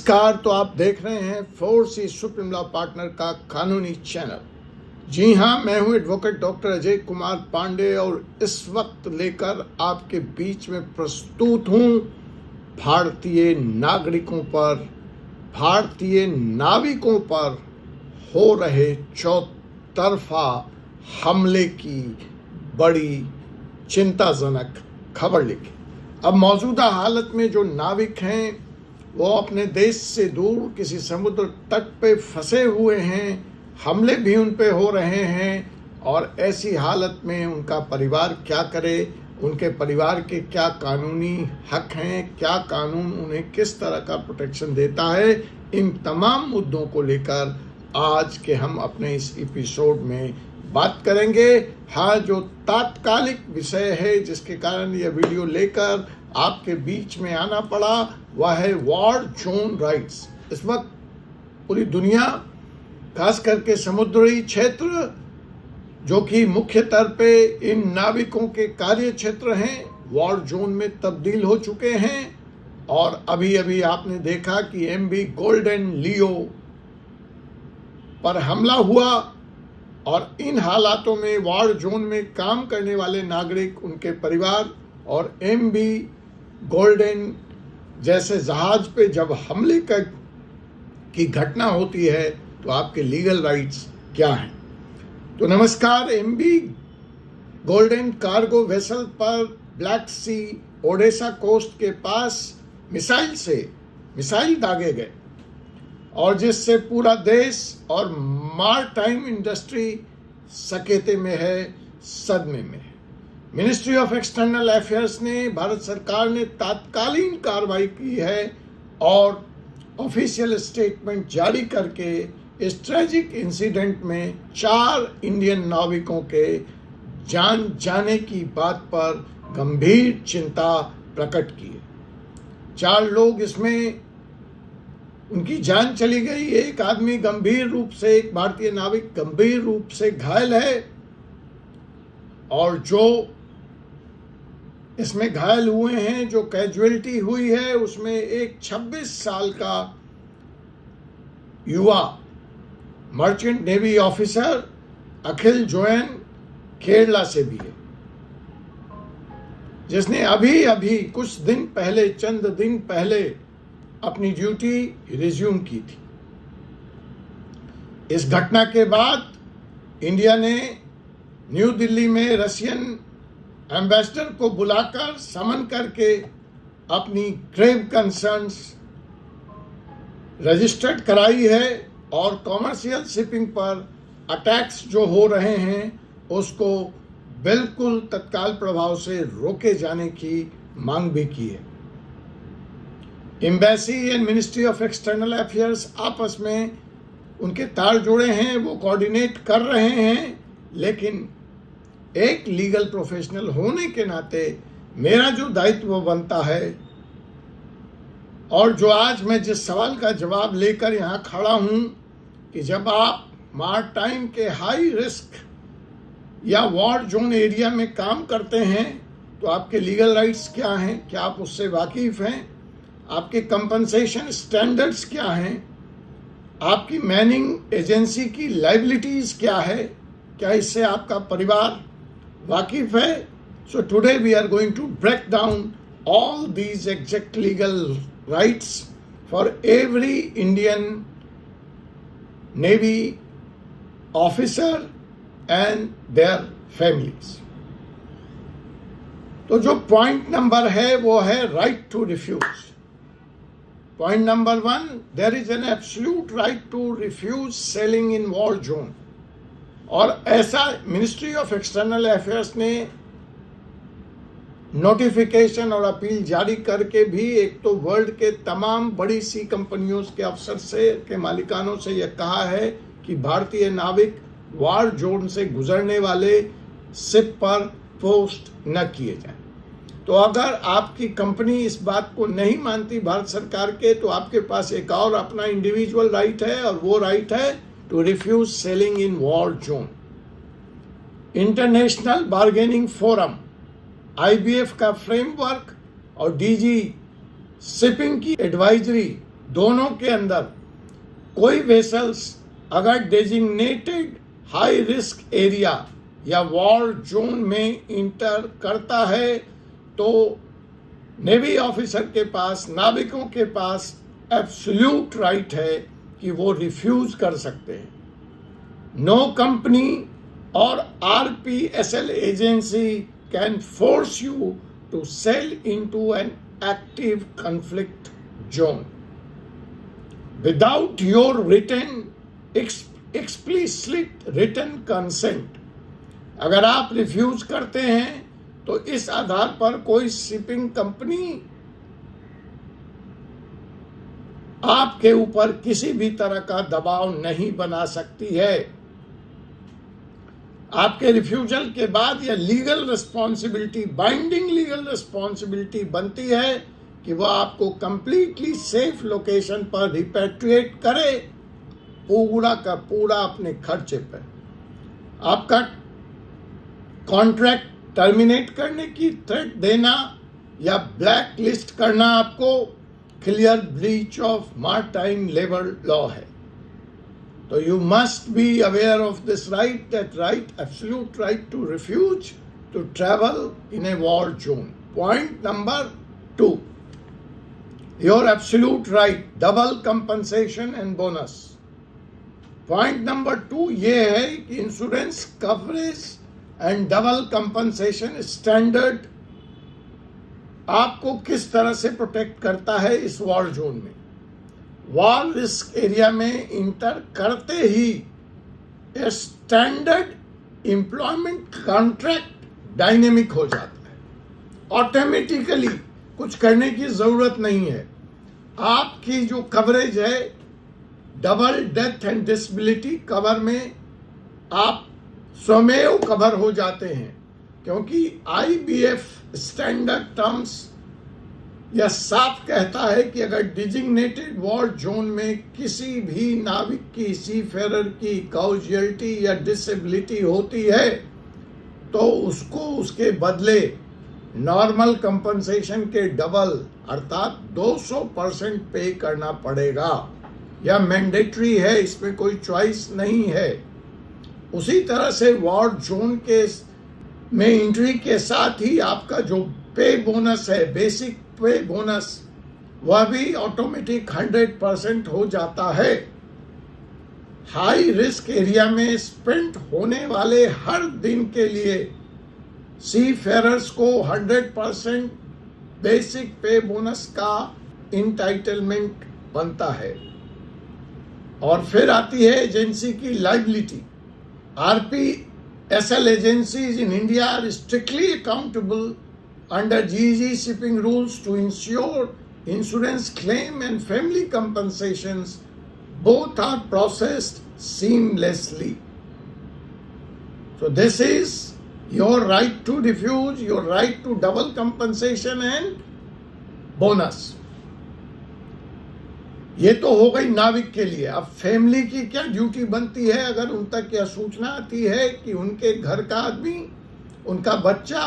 नमस्कार। तो आप देख रहे हैं फोर्स सुप्रीम लॉ पार्टनर का कानूनी चैनल। जी हाँ, मैं हूँ एडवोकेट डॉक्टर अजय कुमार पांडे और इस वक्त लेकर आपके बीच में प्रस्तुत हूँ भारतीय नागरिकों पर, भारतीय नाविकों पर हो रहे चौतरफा हमले की बड़ी चिंताजनक खबर लेके। अब मौजूदा हालत में जो नाविक हैं वो अपने देश से दूर किसी समुद्र तट पे फंसे हुए हैं, हमले भी उन पे हो रहे हैं और ऐसी हालत में उनका परिवार क्या करे, उनके परिवार के क्या कानूनी हक हैं, क्या कानून उन्हें किस तरह का प्रोटेक्शन देता है, इन तमाम मुद्दों को लेकर आज के हम अपने इस एपिसोड में बात करेंगे। हाँ, जो तात्कालिक विषय है जिसके कारण यह वीडियो लेकर आपके बीच में आना पड़ा वह है वॉर जोन राइट्स। इस वक्त पूरी दुनिया, खास करके समुद्री क्षेत्र जो कि मुख्य तौर पे इन नाविकों के कार्य क्षेत्र हैं, वॉर जोन में तब्दील हो चुके हैं। और अभी अभी आपने देखा कि MV गोल्डन लियो पर हमला हुआ और इन हालातों में वॉर जोन में काम करने वाले नागरिक, उनके परिवार और MV गोल्डन जैसे जहाज पे जब हमले की घटना होती है तो आपके लीगल राइट्स क्या हैं। तो नमस्कार। MV गोल्डन कार्गो वेसल पर ब्लैक सी ओडेसा कोस्ट के पास मिसाइल दागे गए और जिससे पूरा देश और मारटाइम इंडस्ट्री सकेते में है, सदमे में है। मिनिस्ट्री ऑफ एक्सटर्नल अफेयर्स ने, भारत सरकार ने तात्कालीन कार्रवाई की है और ऑफिशियल स्टेटमेंट जारी करके इस ट्रेजिक इंसिडेंट में 4 इंडियन नाविकों के जान जाने की बात पर गंभीर चिंता प्रकट की है। 4 लोग इसमें उनकी जान चली गई। एक आदमी गंभीर रूप से, एक भारतीय नाविक गंभीर रूप से घायल है और जो इसमें घायल हुए हैं, जो कैजुअलिटी हुई है, उसमें एक 26 साल का युवा मर्चेंट नेवी ऑफिसर अखिल जोयन केरला से भी है, जिसने अभी कुछ दिन पहले, चंद दिन पहले अपनी ड्यूटी रिज्यूम की थी। इस घटना के बाद इंडिया ने न्यू दिल्ली में रशियन एम्बेसडर को बुलाकर समन करके अपनी ग्रेव कंसर्न्स रजिस्टर्ड कराई है और कॉमर्शियल शिपिंग पर अटैक्स जो हो रहे हैं उसको बिल्कुल तत्काल प्रभाव से रोके जाने की मांग भी की है। Embassy and ministry of external affairs आपस में उनके तार जुड़े हैं, वो कोऑर्डिनेट कर रहे हैं, लेकिन एक लीगल प्रोफेशनल होने के नाते मेरा जो दायित्व बनता है और जो आज मैं जिस सवाल का जवाब लेकर यहाँ खड़ा हूँ कि जब आप मारटाइम के हाई रिस्क या वॉर जोन एरिया में काम करते हैं तो आपके लीगल राइट्स क्या हैं, क्या आप उससे वाकिफ हैं, आपके कंपनसेशन स्टैंडर्ड्स क्या हैं, आपकी मैनिंग एजेंसी की लाइबिलिटीज क्या है, क्या इससे आपका परिवार वाकिफ है। So today we are going to break down all these exact legal rights for every Indian navy officer and their families. तो जो पॉइंट नंबर है वो है right to refuse. Point number 1, there is an absolute right to refuse sailing in war zone. और ऐसा ministry of external affairs ने notification और appeal जारी करके भी एक तो वर्ल्ड के तमाम बड़ी सी कंपनियों के अफसर से, के मालिकानों से यह कहा है कि भारतीय नाविक वॉर जोन से गुजरने वाले शिप पर पोस्ट न किए जाएं। तो अगर आपकी कंपनी इस बात को नहीं मानती भारत सरकार के, तो आपके पास एक और अपना इंडिविजुअल राइट है और वो राइट है to refuse sailing in war zone. International bargaining forum IBF का फ्रेमवर्क और DG शिपिंग की एडवाइजरी दोनों के अंदर कोई वेसल्स अगर डेजिग्नेटेड हाई रिस्क एरिया या वॉर जोन में इंटर करता है तो नेवी ऑफिसर के पास, नाविकों के पास एब्सोल्यूट राइट है कि वो रिफ्यूज कर सकते हैं। नो कंपनी और RPSL agency can force you to sail into an active conflict zone without your written explicit written consent. अगर आप रिफ्यूज करते हैं तो इस आधार पर कोई शिपिंग कंपनी आपके ऊपर किसी भी तरह का दबाव नहीं बना सकती है। आपके रिफ्यूजल के बाद यह legal responsibility, binding legal responsibility बनती है कि वह आपको कंप्लीटली सेफ लोकेशन पर रिपेट्रिएट करे, पूरा का पूरा अपने खर्चे पर। आपका कॉन्ट्रैक्ट टर्मिनेट करने की थ्रेट देना या ब्लैक लिस्ट करना आपको clear breach of maritime labour law है। तो you must be aware of this right, that right, absolute right to refuse to travel in a war zone. Point number 2, your absolute right, double compensation and bonus. Point number 2 ये है कि insurance coverage and double compensation standard आपको किस तरह से protect करता है इस वॉर जोन में। वॉर रिस्क एरिया में इंटर करते ही स्टैंडर्ड एम्प्लॉयमेंट कॉन्ट्रैक्ट डायनेमिक हो जाता है। ऑटोमेटिकली कुछ करने की जरूरत नहीं है। आपकी जो कवरेज है double death and disability cover में आप स्वमेव कवर हो जाते हैं, क्योंकि IBF स्टैंडर्ड टर्म्स यह साफ कहता है कि अगर डिजिग्नेटेड वॉर जोन में किसी भी नाविक की, सीफेरर की काउजियलिटी या डिसेबिलिटी होती है तो उसको उसके बदले नॉर्मल कंपनसेशन के डबल अर्थात 200% पे करना पड़ेगा। यह मैंडेटरी है, इसमें कोई चॉइस नहीं है। उसी तरह से वॉर जोन के में एंट्री के साथ ही आपका जो पे बोनस है, बेसिक पे बोनस, वह भी ऑटोमेटिक 100% हो जाता है। हाई रिस्क एरिया में स्पेंड होने वाले हर दिन के लिए सी फेरर्स को 100% बेसिक पे बोनस का इंटाइटलमेंट बनता है। और फिर आती है एजेंसी की liability. RPSL agencies in India are strictly accountable under GG shipping rules to ensure insurance claim and family compensations both are processed seamlessly. So this is your right to refuse, your right to double compensation and bonus. ये तो हो गई नाविक के लिए। अब family की क्या ड्यूटी बनती है अगर उन तक यह सूचना आती है कि उनके घर का आदमी, उनका बच्चा,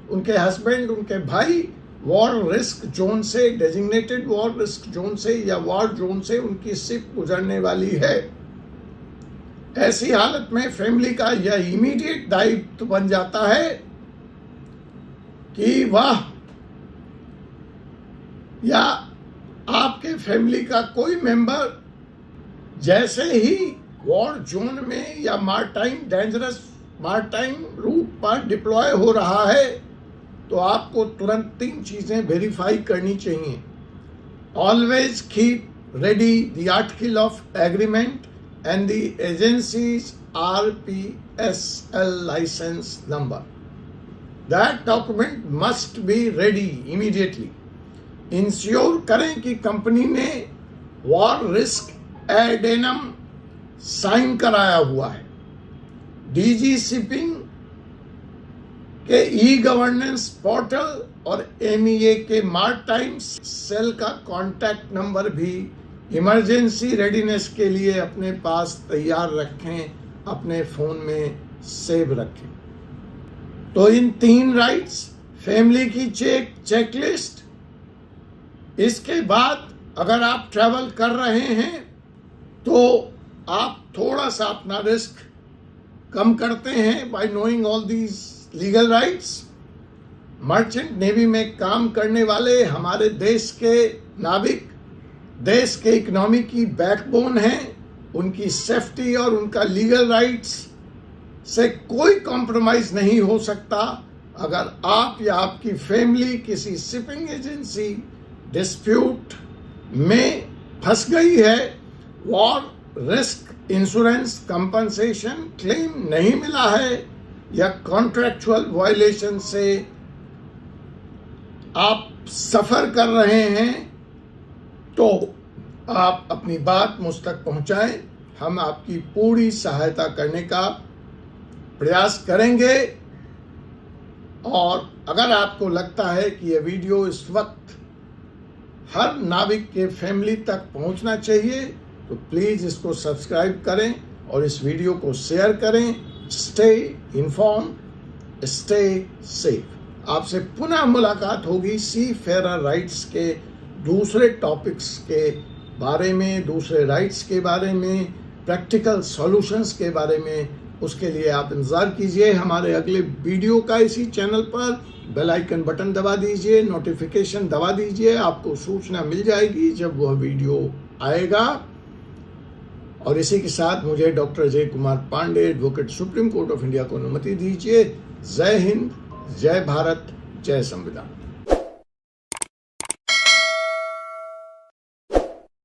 उनके हस्बैंड, उनके भाई वॉर रिस्क जोन से, डेजिग्नेटेड वॉर रिस्क जोन से या वॉर जोन से उनकी शिप गुजरने वाली है। ऐसी हालत में फैमिली का यह इमीडिएट दायित्व बन जाता है कि वह या आपके फैमिली का कोई मेंबर जैसे ही वॉर जोन में या डेंजरस मारटाइम रूट पर डिप्लॉय हो रहा है तो आपको तुरंत 3 चीजें वेरीफाई करनी चाहिए। Always keep ready the article of agreement and the agencies RPSL licence number. That document must be ready immediately. Ensure करें कि कंपनी ने वॉर रिस्क एडेनम साइन कराया हुआ है। DG शिपिंग के ई-गवर्नेंस पोर्टल और MEA के मारटाइम सेल का कॉन्टैक्ट नंबर भी इमरजेंसी रेडीनेस के लिए अपने पास तैयार रखें, अपने फोन में सेव रखें। तो इन 3 राइट्स, फैमिली की चेकलिस्ट, इसके बाद अगर आप ट्रैवल कर रहे हैं तो आप थोड़ा सा अपना रिस्क कम करते हैं bye knowing all these legal rights. Merchant navy में काम करने वाले हमारे देश के नाविक देश के इकोनॉमी की बैकबोन हैं। उनकी सेफ्टी और उनका लीगल राइट्स से कोई कॉम्प्रोमाइज नहीं हो सकता। अगर आप या आपकी फैमिली किसी शिपिंग एजेंसी डिस्प्यूट में फंस गई है, war risk insurance compensation claim नहीं मिला है या कॉन्ट्रैक्चुअल वायलेशन से आप सफर कर रहे हैं, तो आप अपनी बात मुझ तक पहुंचाएं। हम आपकी पूरी सहायता करने का प्रयास करेंगे। और अगर आपको लगता है कि यह वीडियो इस वक्त हर नाविक के फैमिली तक पहुंचना चाहिए, तो प्लीज़ इसको सब्सक्राइब करें और इस वीडियो को शेयर करें। Stay inform, stay safe. आपसे पुनः मुलाकात होगी सी फेरर राइट्स के दूसरे टॉपिक्स के बारे में, दूसरे राइट्स के बारे में, प्रैक्टिकल सॉल्यूशंस के बारे में। उसके लिए आप इंतज़ार कीजिए हमारे अगले वीडियो का। इसी चैनल पर बेल आइकन बटन दबा दीजिए, नोटिफिकेशन दबा दीजिए, आपको सूचना मिल जाएगी जब वह वीडियो आएगा। और इसी के साथ मुझे doctor Ajay Kumar Pandey, advocate, supreme court of India को अनुमति दीजिए। जय हिंद, जय भारत, जय संविधान।